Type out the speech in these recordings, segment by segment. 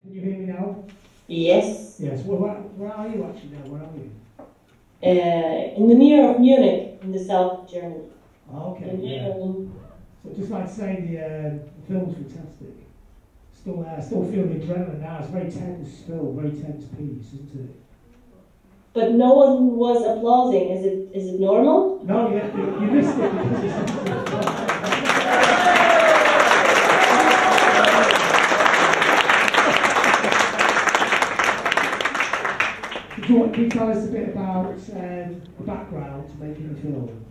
Can you hear me now? Yes. Yes. Well, where are you actually now? Where are you? In the near of Munich, in the south of Germany. Oh, okay. Yeah. So just like saying, the film's fantastic. Still feeling the adrenaline now. It's a very tense film, very tense piece, isn't it? But no one was applauding. Is it normal? No, you missed it because it's. Can you tell us a bit about the background to making the film?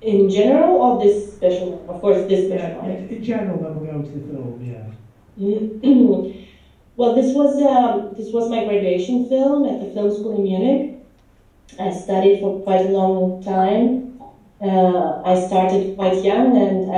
In general, or this special? Of course, this special. Yeah, in general, then we'll go to the film. Yeah. Well, this was my graduation film at the film school in Munich. I studied for quite a long time. I started quite young, and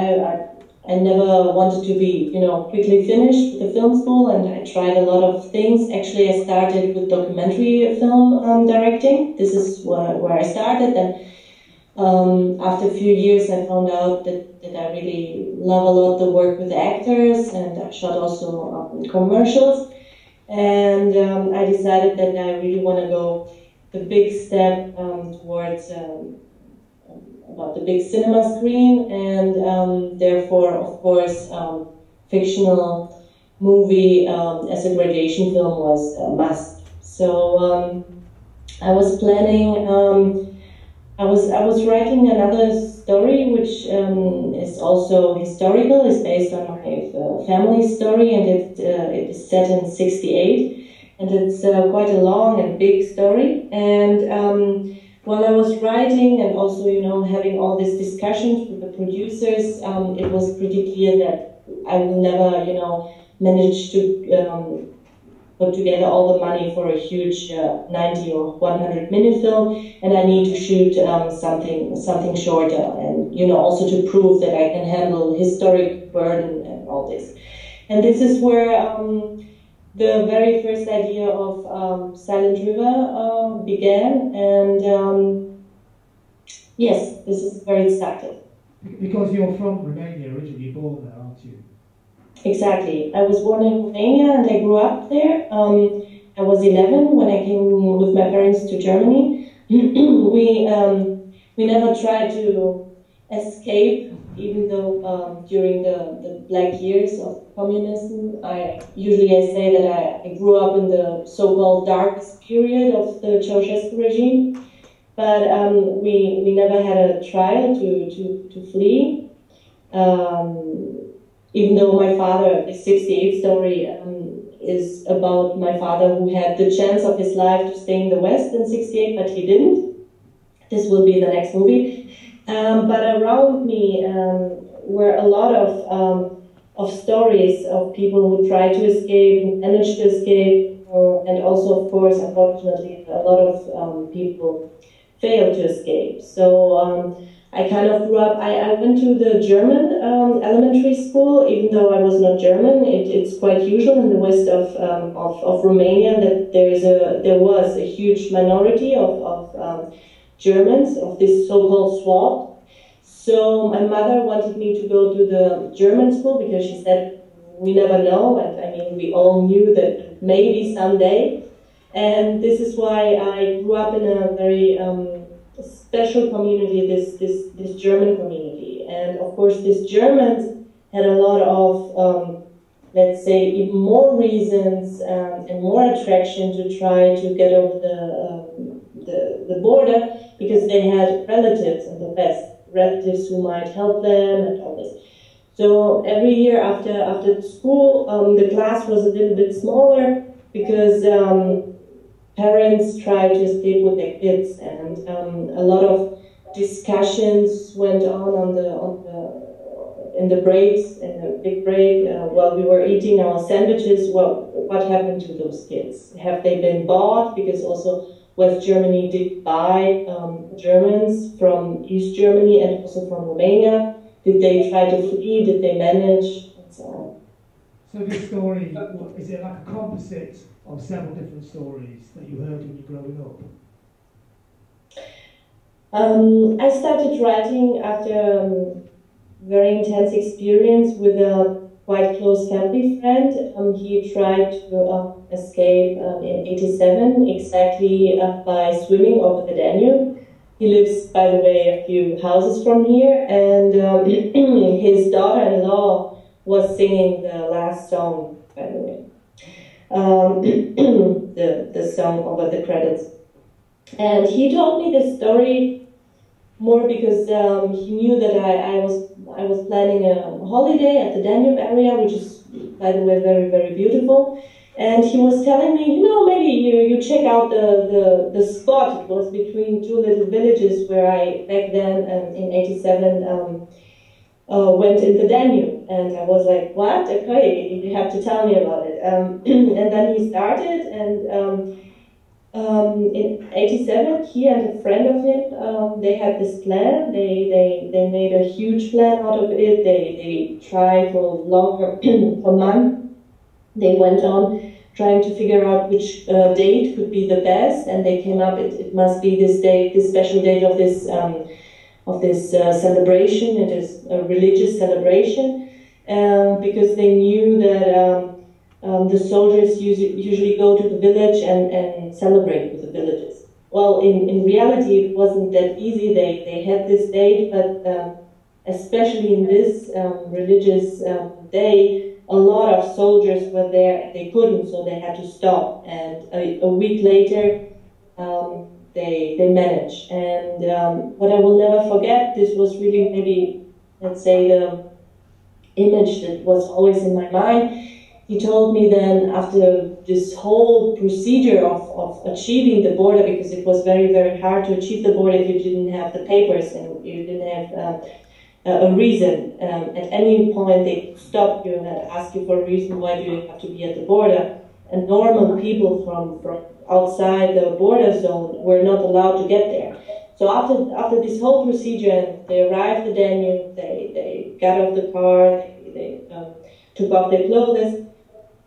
I never wanted to be, quickly finished with the film school, and I tried a lot of things. Actually, I started with documentary film directing. This is where I started, and after a few years, I found out that I really love a lot the work with the actors, and I shot also commercials. And I decided that I really want to go the big step towards about the big cinema screen, and therefore, of course, fictional movie as a graduation film was a must. So I was planning. I was writing another story, which is also historical. It's based on my family story, and it is set in '68, and it's quite a long and big story. And while I was writing, and also having all these discussions with the producers, it was pretty clear that I will never manage to put together all the money for a huge 90 or 100 minute film, and I need to shoot something shorter, and also to prove that I can handle historic burden and all this. And this is where the very first idea of Silent River began, and yes, this is where it started. Because you're from Romania originally, you're born there, aren't you? Exactly. I was born in Romania and I grew up there. I was 11 when I came with my parents to Germany. We never tried to escape, even though during the black years of communism, I say that I grew up in the so-called darkest period of the Ceausescu regime. But we never had a trial to flee. Even though my father, the '68 story is about my father who had the chance of his life to stay in the West in '68, but he didn't. This will be the next movie. But around me were a lot of stories of people who tried to escape, who managed to escape, and also, of course, unfortunately, a lot of people failed to escape. So I kind of grew up. I went to the German elementary school, even though I was not German. It's quite usual in the west of Romania that there was a huge minority of Germans of this so-called swap. So my mother wanted me to go to the German school because she said we never know, and I mean we all knew that maybe someday. And this is why I grew up in a very special community, this German community. And of course, these Germans had a lot of, let's say, even more reasons and more attraction to try to get over the border, because they had relatives in the West, relatives who might help them and all this. So every year after school, the class was a little bit smaller because parents tried to escape with their kids, and a lot of discussions went on in the breaks, in the big break, while we were eating our sandwiches. Well, what happened to those kids? Have they been bought? Because also West Germany did buy Germans from East Germany and also from Romania. Did they try to flee? Did they manage? And so on. So this story, is it like a composite of several different stories that you heard when you were growing up? I started writing after very intense experience with a quite close family friend. He tried to escape in '87 exactly by swimming over the Danube. He lives, by the way, a few houses from here, and his daughter-in-law was singing the last song, by the way, the song over the credits. And he told me this story more because he knew that I was planning a holiday at the Danube area, which is, by the way, very, very beautiful. And he was telling me, maybe you check out the spot. It was between two little villages where I, back then, in '87, went in the Danube. And I was like, what? Okay, you have to tell me about it. And then he started, and in '87, he and a friend of him, they had this plan. They made a huge plan out of it. They tried for for months. They went on trying to figure out which date could be the best, and they came up. It must be this date, this special date of this celebration. It is a religious celebration, because they knew that the soldiers usually go to the village and celebrate with the villagers. Well, in reality, it wasn't that easy. They had this date, but especially in this religious day, a lot of soldiers were there. They couldn't, so they had to stop. And a week later, they managed. And what I will never forget, this was really maybe, let's say, the image that was always in my mind. He told me then, after this whole procedure of achieving the border, because it was very, very hard to achieve the border if you didn't have the papers and you didn't have a reason. At any point they stop you and ask you for a reason, why do you have to be at the border? And normal people from outside the border zone were not allowed to get there. So after this whole procedure, they arrived at Danube, they got off the car, they took off their clothes.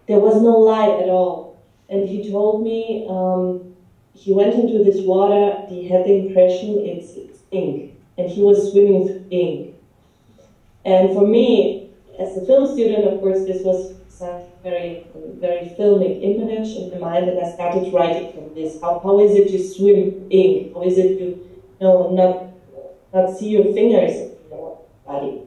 There was no light at all. And he told me he went into this water, he had the impression it's ink. And he was swimming through ink. And for me, as a film student, of course, this was a very, very filmic image in my mind, and I started writing from this. How is it to swim ink? How is it to not see your fingers in your body?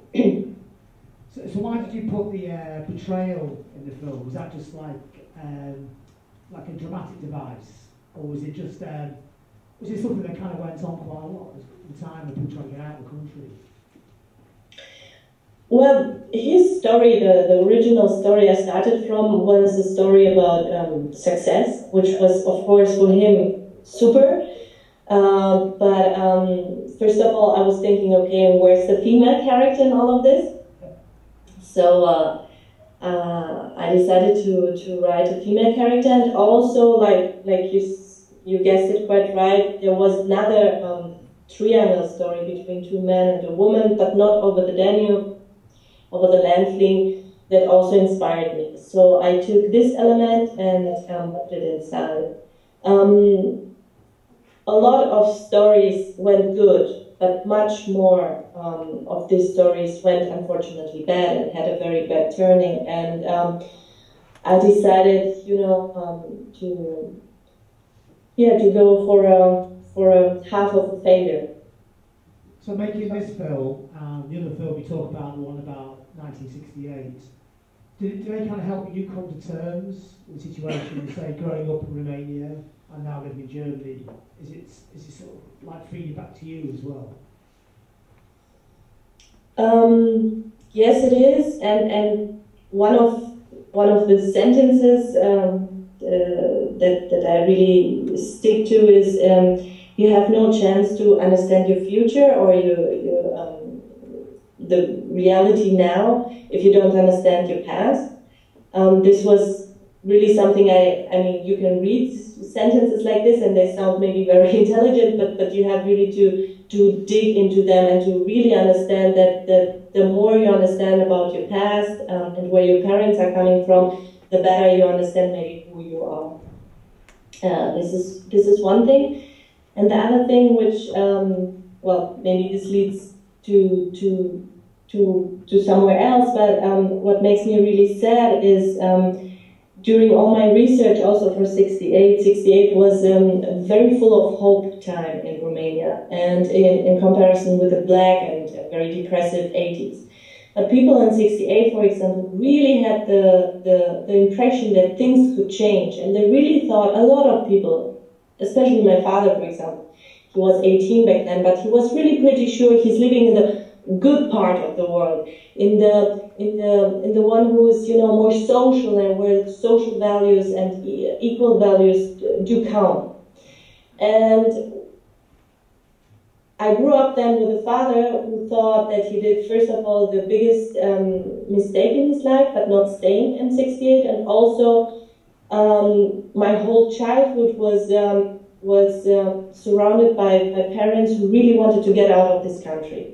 So why did you put the portrayal in the film? Was that just like a dramatic device, or was it just was it something that kind of went on quite a lot at the time of people trying to get out of the country? Well, his story, the original story I started from, was a story about success, which was, of course, for him super. But first of all, I was thinking, okay, where's the female character in all of this? So I decided to write a female character, and also, like you guessed it quite right, there was another triangle story between two men and a woman, but not over the Danube, over the land fleeing, that also inspired me. So I took this element and put it inside. A lot of stories went good, but much more of these stories went unfortunately bad and had a very bad turning. And I decided, to go for a half of a failure. So making this film, the other film you talk about, the one about 1968, did they kind of help you come to terms with the situation, say, growing up in Romania and now living in Germany? Is it sort of like feeding back to you as well? Yes, it is, and one of the sentences that I really stick to is you have no chance to understand your future or the reality now if you don't understand your past. This was really something I mean, you can read sentences like this and they sound maybe very intelligent, but you have really to dig into them and to really understand that the more you understand about your past and where your parents are coming from, the better you understand maybe who you are. This is one thing. And the other thing which, maybe this leads to to somewhere else. But what makes me really sad is during all my research also for 68 was very full of hope time in Romania, and in comparison with the black and very depressive 80s. But people in 68, for example, really had the impression that things could change, and they really thought, a lot of people, especially my father, for example, he was 18 back then, but he was really pretty sure he's living in the good part of the world, in the one who is, you know, more social, and where social values and equal values do count. And I grew up then with a father who thought that he did, first of all, the biggest mistake in his life, but not staying in 68, and also my whole childhood was surrounded by parents who really wanted to get out of this country.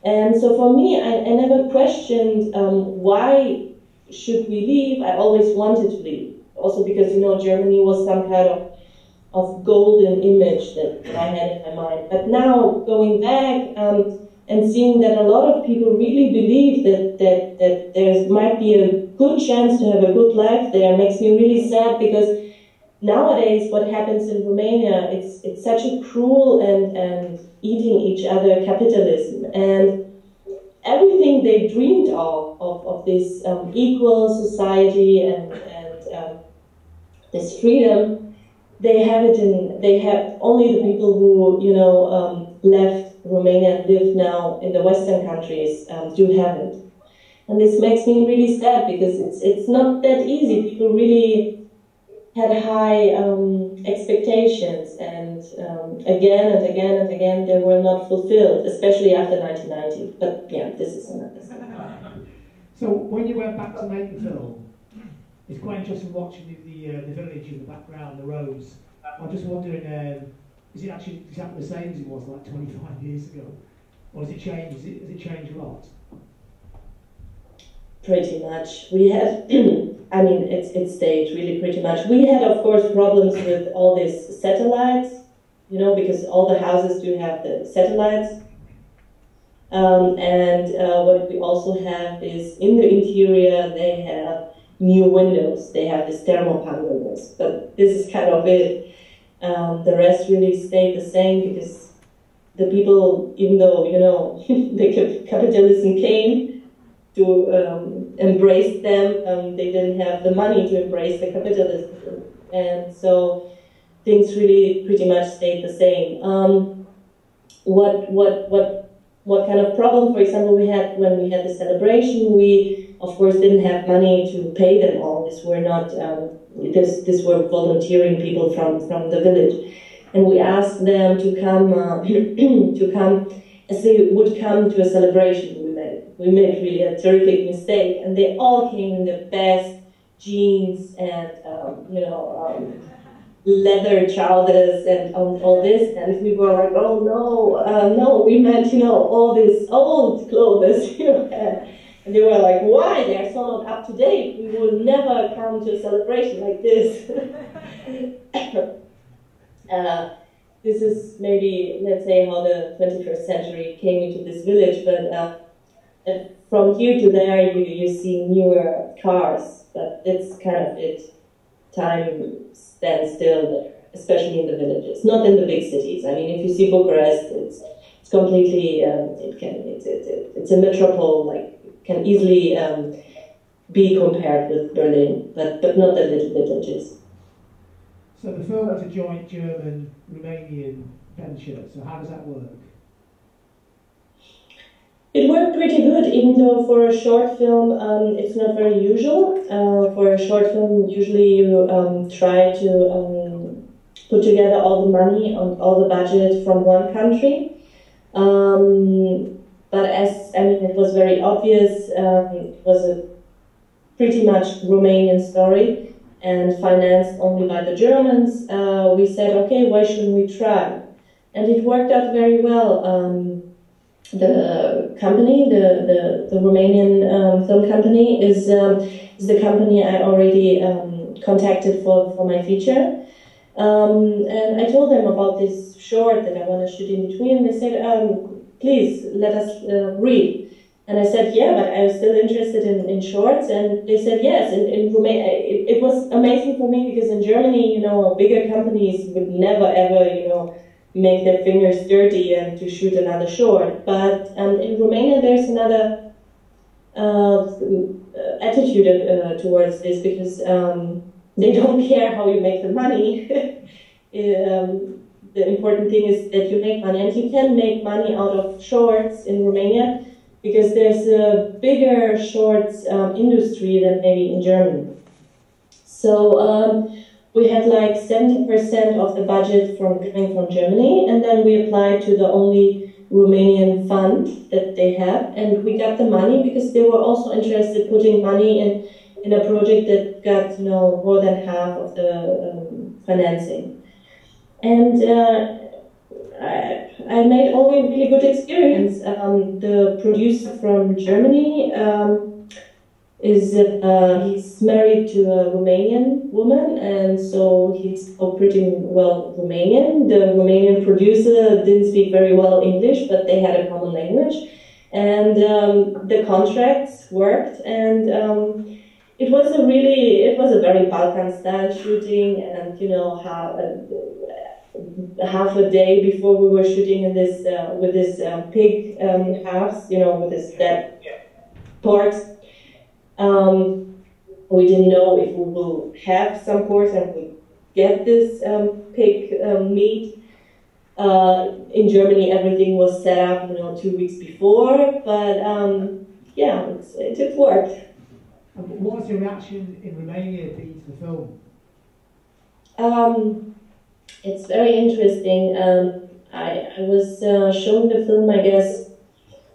And so for me, I never questioned why should we leave. I always wanted to leave. Also because, you know, Germany was some kind of golden image that I had in my mind. But now, going back and seeing that a lot of people really believe that there might be a good chance to have a good life there, makes me really sad, because nowadays what happens in Romania, it's such a cruel and eating each other capitalism, and everything they dreamed of this equal society and this freedom, they have only the people who, you know, left Romania and live now in the Western countries do have it. And this makes me really sad, because it's not that easy. People really had high expectations, and again and again and again they were not fulfilled, especially after 1990. But yeah, this is another thing. So when you went back to make the film, it's quite interesting watching the village in the background, the roads. I'm just wondering, is it actually exactly the same as it was like 25 years ago? Or has it changed? Has it changed a lot? Pretty much. We had, I mean, it stayed really pretty much. We had, of course, problems with all these satellites, you know, because all the houses do have the satellites. And what we also have is, in the interior, they have new windows. They have these thermopane windows. But this is kind of it. The rest really stayed the same, because the people, even though, you know, the capitalism came to embrace them, they didn't have the money to embrace the capitalism. And so things really pretty much stayed the same. What kind of problem, for example, we had when we had the celebration? We, of course, didn't have money to pay them all. These were not, this were volunteering people from the village. And we asked them to come, to come as they would come to a celebration. We made really a terrific mistake, and they all came in the best jeans and, you know, leather trousers and all this, and we were like, oh no, we meant, you know, all these old clothes, you know, and they were like, why? They're so not up to date. We will never come to a celebration like this. This is maybe, let's say, how the 21st century came into this village, but from here to there, you see newer cars, but it's kind of it. Time stands still there, especially in the villages, not in the big cities. I mean, if you see Bucharest, it's completely, it's a metropole, like, can easily be compared with Berlin, but not the little villages. So the film was a joint German-Romanian venture, so how does that work? It worked pretty good, even though for a short film it's not very usual. For a short film, usually you try to put together all the money and all the budget from one country. But it was very obvious, it was a pretty much Romanian story and financed only by the Germans. We said, okay, why shouldn't we try? And it worked out very well. The company, the Romanian film company, is the company I already contacted for my feature. And I told them about this short that I want to shoot in between. They said, please let us read. And I said, yeah, but I was still interested in shorts. And they said, yes. In Romania, it was amazing for me because in Germany, you know, bigger companies would never, ever, you know, make their fingers dirty and to shoot another short. But in Romania, there's another attitude towards this because they don't care how you make the money. The important thing is that you make money, and you can make money out of shorts in Romania because there's a bigger shorts industry than maybe in Germany. So we had like 70% of the budget coming from Germany, and then we applied to the only Romanian fund that they have, and we got the money because they were also interested in putting money in a project that got, you know, more than half of the financing. And I made only really good experience. The producer from Germany he's married to a Romanian woman, and so he spoke pretty well Romanian. The Romanian producer didn't speak very well English, but they had a common language, and the contracts worked. And it was a very Balkan style shooting, and you know half a day before we were shooting in this with this pig house, you know, with this dead porks. We didn't know if we will have some porks and we get this pig meat. In Germany, everything was set up, you know, 2 weeks before, but yeah, it worked. And what was your reaction in Romania to the film? It's very interesting. I was shown the film, I guess,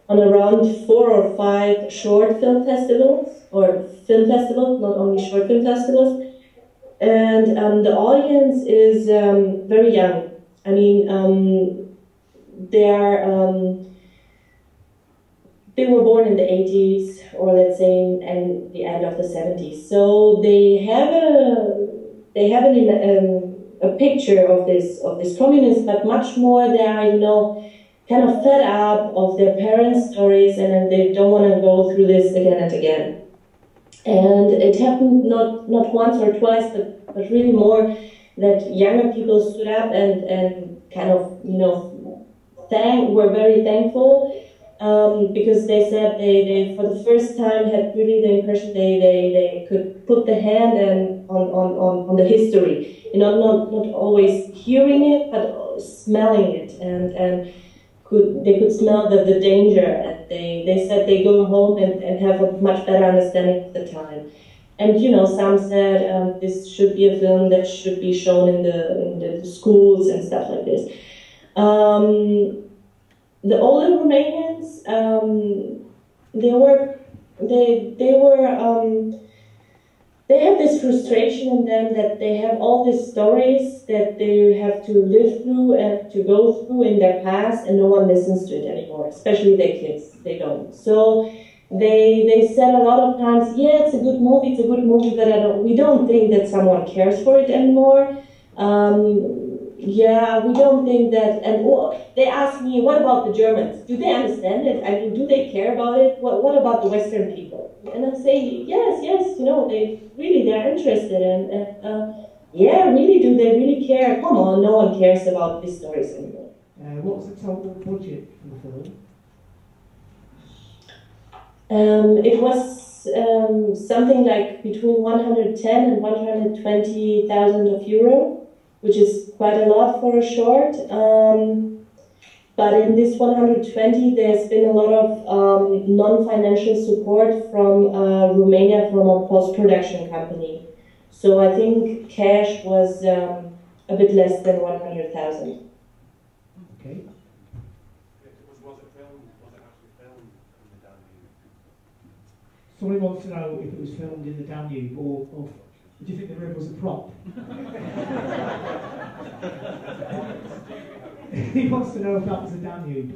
on around 4 or 5 short film festivals, not only short film festivals. And the audience is very young. I mean, they were born in the 80s, or let's say in the end of the 70s. So they have a picture of this communist, but much more they are, you know, kind of fed up of their parents' stories, and they don't want to go through this again and again. And it happened not once or twice, but really more, that younger people stood up and kind of, you know, were very thankful. Because they said they for the first time had really the impression they could put the hand on the history, you know, not always hearing it, but smelling it, and they could smell the danger, and they said they go home and have a much better understanding of the time. And you know, some said this should be a film that should be shown in the schools and stuff like this. The older Romanians, they had this frustration in them that they have all these stories that they have to live through and to go through in their past, and no one listens to it anymore, especially their kids. They don't. So they said a lot of times, yeah, it's a good movie, but we don't think that someone cares for it anymore. Yeah, we don't think that, and they ask me, what about the Germans? Do they understand it? I mean, do they care about it? What about the Western people? And I say, yes, you know, they're interested, and yeah, really, do they really care? Come on, no one cares about these stories anymore. What was the total budget for the film? It was something like between 110 and 120,000 of euro. Which is quite a lot for a short. But in this 120, there's been a lot of non-financial support from Romania, from a post-production company. So I think cash was a bit less than 100,000. Okay. Was it actually filmed in the Danube? Somebody wants to know if it was filmed in the Danube, or do you think the river was a prop? He wants to know if that was the Danube.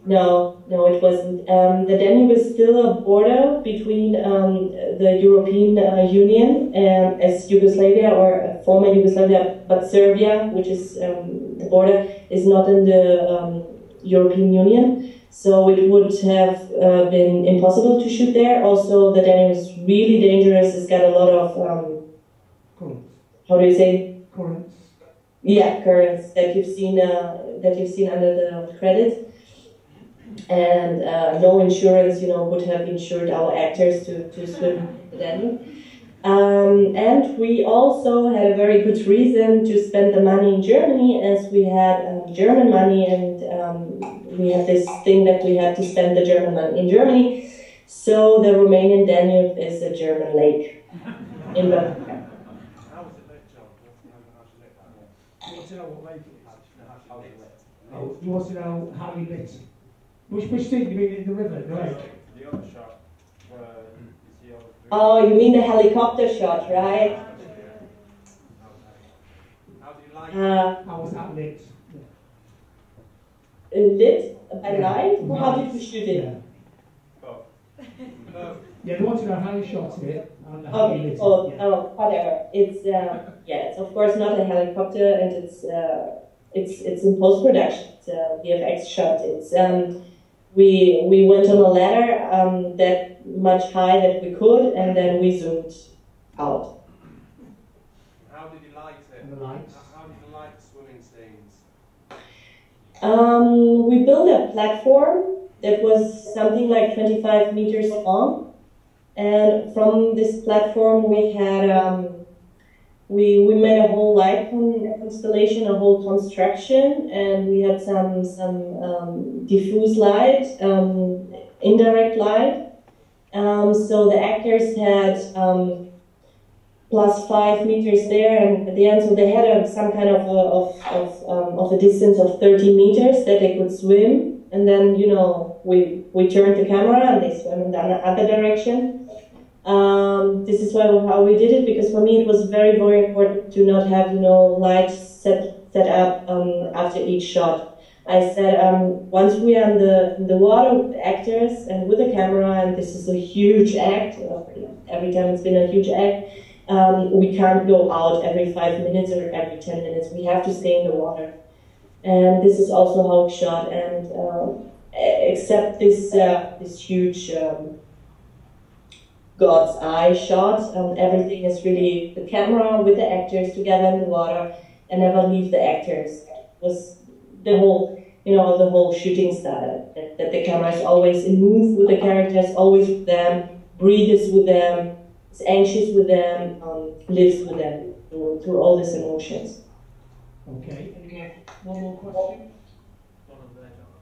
No, it wasn't. The Danube is still a border between the European Union as Yugoslavia, or former Yugoslavia, but Serbia, which is the border, is not in the European Union. So it would have been impossible to shoot there. Also, the Danube is really dangerous. It's got a lot of Currents. how do you say? Currents. Yeah, currents that you've seen under the credits. And no insurance, would have insured our actors to swim the Danube. And we also had a very good reason to spend the money in Germany, as we had German money, and we had this thing that we had to spend the German money in Germany. So the Romanian Danube is a German lake in the. How was it lit, John? How was it lit? You want to know what lake it is? How was it lit? Oh, you want to know how we lit? Which thing? You mean in the river, the lake? The other shot, where you see all the... Oh, you mean the helicopter shot, right? How do you like How was that lit? Lit by Yeah. light? Or how did you shoot it? Yeah. both? Yeah, they want to know how you shot it and how you Okay, lit it. oh, Yeah. oh, whatever. It's of course not a helicopter, and it's in post production. It's a VFX shot. It's we went on a ladder that much high that we could, and then we zoomed out. How did you like it? And the lights. How did you like the swimming scenes? We built a platform that was something like 25 meters long, and from this platform we had we made a whole light constellation, a whole construction, and we had some diffuse light, indirect light. So the actors had plus 5 meters there, and at the end, so they had some kind of a distance of 30 meters that they could swim, and then we turned the camera and they swam in the other direction. This is how we did it, because for me it was very, very important to not have lights set up after each shot. I said once we are in the water with the actors and with the camera, and this is a huge act. Every time it's been a huge act. We can't go out every 5 minutes or every 10 minutes. We have to stay in the water, and this is also how we shot. And except this huge God's eye shot, everything is really the camera with the actors together in the water, and never leave the actors. Was the whole shooting style. That the camera is always in move with the characters, always with them, breathes with them, is anxious with them, lives with them through all these emotions. Okay, one more question? One of there, John.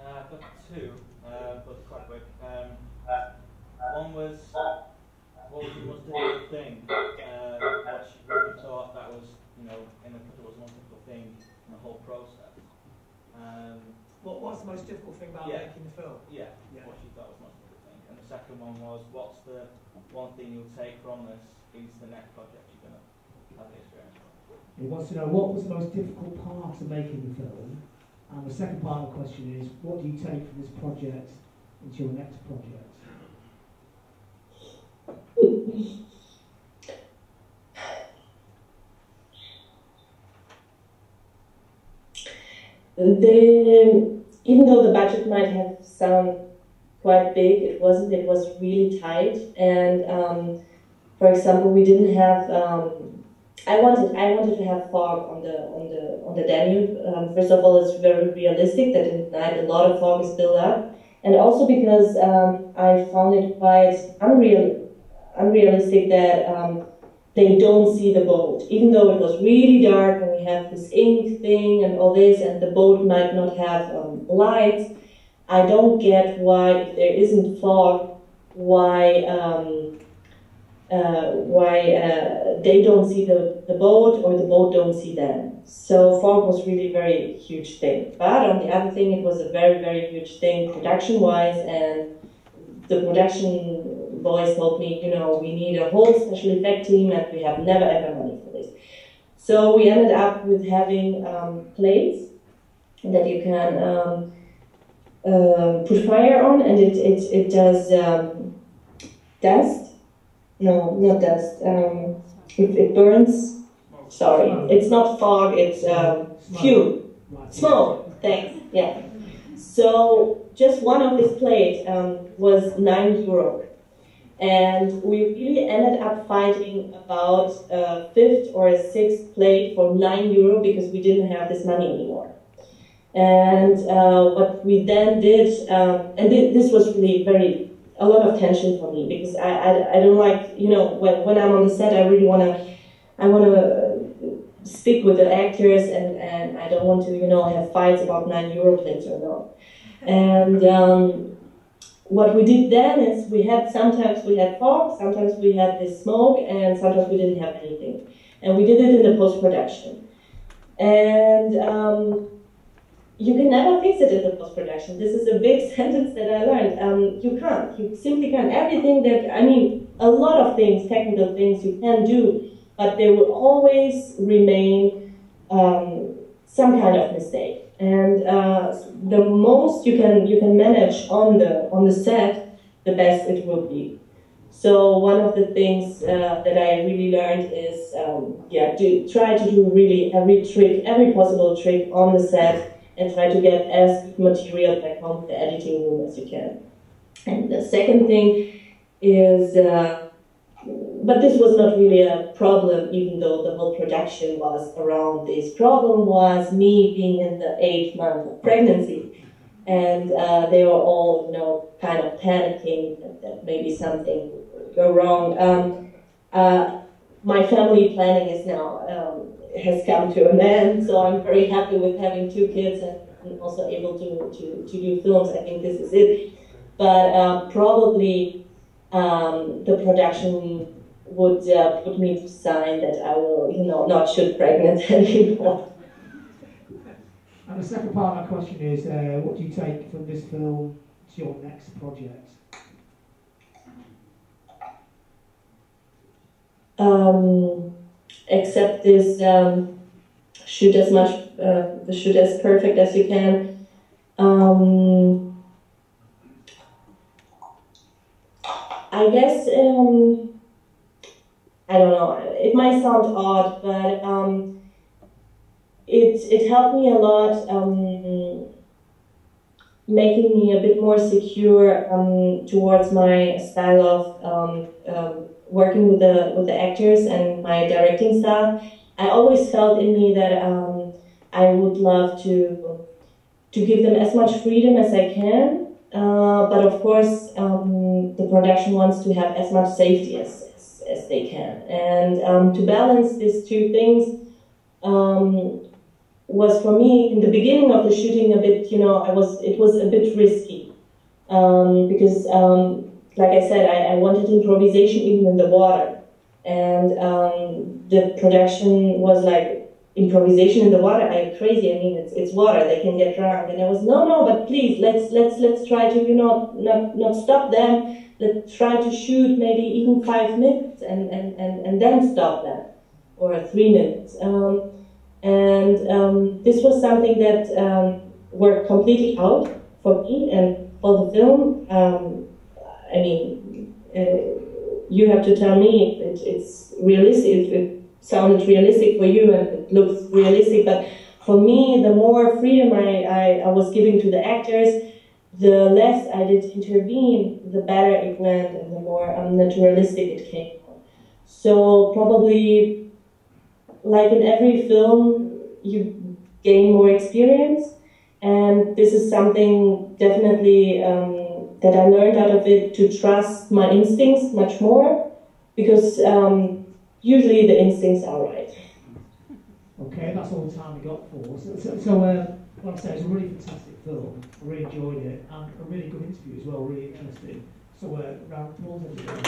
I've got two, but quite quick. One was, what was the most difficult thing? What you thought that was, in the cut, was the most difficult thing in the whole process? What's the most difficult thing about making the film? Yeah, what you thought was the most difficult thing. And the second one was, what's the one thing you'll take from this into the next project you're going to have the experience from? He wants to know what was the most difficult part of making the film, and the second part of the question is, what do you take from this project into your next project? Even though the budget might have sounded quite big, it wasn't. It was really tight, and for example, we didn't have. I wanted to have fog on the Danube. First of all, it's very realistic that at night a lot of fog is built up, and also because I found it quite unrealistic that they don't see the boat, even though it was really dark and we have this ink thing and all this, and the boat might not have lights. I don't get why, if there isn't fog, why they don't see the boat or the boat don't see them. So fog was really very huge thing. But on the other thing, it was a very, very huge thing production-wise, and the production boys told me, we need a whole special effect team and we have never ever money for this. So we ended up with having plates that you can put fire on, and it does dust. No, not dust. It burns. Sorry, it's not fog. It's fuel. Smoke. Thanks. Yeah. So just one of this plate was €9. And we really ended up fighting about a fifth or a sixth plate for €9 because we didn't have this money anymore. And what we then did, and this was really a lot of tension for me, because I don't like, when I'm on the set, I really want to stick with the actors, and I don't want to, have fights about €9 plates or not. And what we did then is sometimes we had fog, sometimes we had this smoke, and sometimes we didn't have anything. And we did it in the post-production. And you can never fix it in the post-production. This is a big sentence that I learned. You simply can't. Everything a lot of things, technical things you can do, but there will always remain some kind of mistake. And the most you can manage on the set, the best it will be. So one of the things that I really learned is try to do really every possible trick on the set, and try to get as good material back home to the editing room as you can. And the second thing is, but this was not really a problem, even though the whole production was around this. Problem was me being in the 8th month of pregnancy, and they were all, kind of panicking that maybe something would go wrong. My family planning is now has come to an end, so I'm very happy with having 2 kids and also able to do films. I think this is it. But probably the production would put me to sign that I will, not shoot pregnant anymore. And the second part of my question is, what do you take from this film to your next project? Accept this, shoot as perfect as you can. I guess, I don't know, it might sound odd, but it helped me a lot, making me a bit more secure towards my style of working with the actors and my directing style. I always felt in me that I would love to give them as much freedom as I can, but of course the production wants to have as much safety as they can. And to balance these two things was for me in the beginning of the shooting a bit, it was a bit risky because like I said, I wanted improvisation even in the water, and the production was like, improvisation in the water? Are you crazy? I mean, it's water. They can get drunk. And I was no, but please let's try to not stop them. Let's try to shoot maybe even 5 minutes and then stop them, or 3 minutes. And this was something that worked completely out for me and for the film. I mean, you have to tell me it's realistic. It sounded realistic for you and it looks realistic, but for me, the more freedom I was giving to the actors, the less I did intervene, the better it went and the more naturalistic it came. So probably, like in every film, you gain more experience, and this is something definitely that I learned out of it, to trust my instincts much more, because usually the instincts are right. Okay, that's all the time we got for. So like I say, it's a really fantastic film. I really enjoyed it, and a really good interview as well, really interesting. So round of applause, everybody.